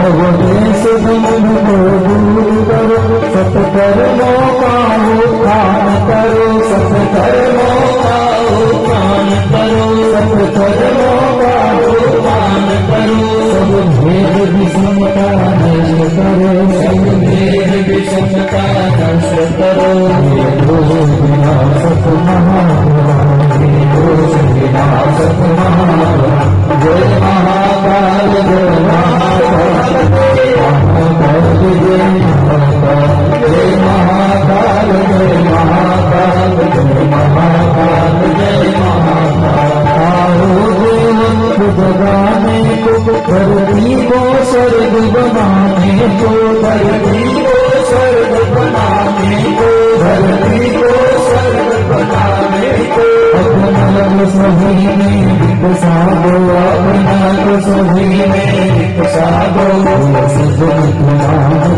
अवधेश मन को दूर करो, सत्कर्मों का उत्थान करो, सत्कर्मों का उत्थान करो, सत्कर्मों का उत्थान करो। सब भेद विषमता नष्ट करो, सब भेद विषमता नष्ट करो। हे दोष विनाशक महापुराण, हे दोष विनाशक महापुराण। जय महाकाल, जय महाकाल, जय महाकाल, जय महाकाल, जय महाकाल, जय महाकाल, जय महाकाल, जय महाकाल। आओ देवंत जगाने को, धरती को स्वर्ग बनाने को, धरती को स्वर्ग बनाने को, धरती को स्वर्ग बनाने को। अपना सभी में विकसा दो, अपना सभी में विकसा दो। सजन तुम्हारा